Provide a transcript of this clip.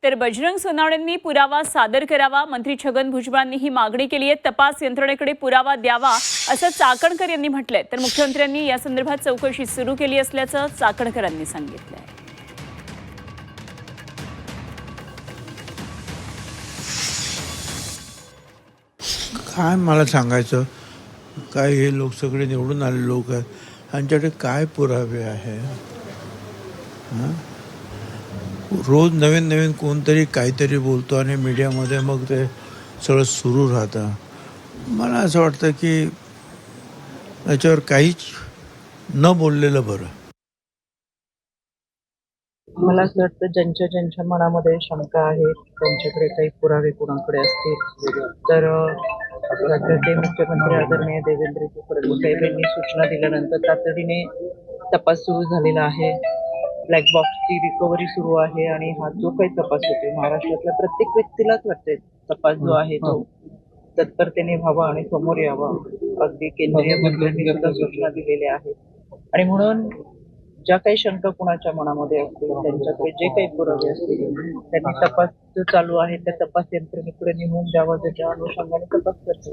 तर बजरंग सोनवणेंनी पुरावा सादर करावा. मंत्री छगन भुजबळांनी ही मागणी केली आहे. तपास यंत्रणेकडे पुरावा द्यावा असं चाकणकर यांनी म्हटलंय. तर मुख्यमंत्र्यांनी या संदर्भात चौकशी सुरू केली असल्याचं चाकणकरांनी सांगितलंय. काय मला सांगायचं, काय हे लोक सगळे निवडून आले लोक आहेत, त्यांच्याकडे काय पुरावे आहे? रोज नवीन नवीन कोणतरी काहीतरी बोलतो आणि मीडियामध्ये मग ते सगळं सुरू राहतं. मला असं वाटतं की याच्यावर काहीच न बोललेलं बरं. मला असं वाटतं ज्यांच्या मनामध्ये शंका आहे त्यांच्याकडे काही पुरावे कुणाकडे असतील तर राज्याचे मुख्यमंत्री आदरणीय देवेंद्रजी फडणवीस यांनी सूचना दिल्यानंतर तातडीने तपास सुरू झालेला आहे. ब्लॅक बॉक्सची रिकव्हरी सुरू आहे आणि हा जो काही तपास होतो महाराष्ट्रातल्या प्रत्येक व्यक्तीलाच वाटते तपास जो आहे तो तत्परतेने व्हावा आणि समोर यावा. अगदी केंद्रीय मंत्र्यांनी सुद्धा सूचना दिलेल्या आहेत आणि म्हणून ज्या काही शंका कुणाच्या मनामध्ये असतील त्यांच्याकडे जे काही पुरावे असतील त्यांनी तपास जो चालू आहे त्या तपास यंत्रणेकडे नेमून द्यावा, त्याच्या अनुषंगाने तपास करतो.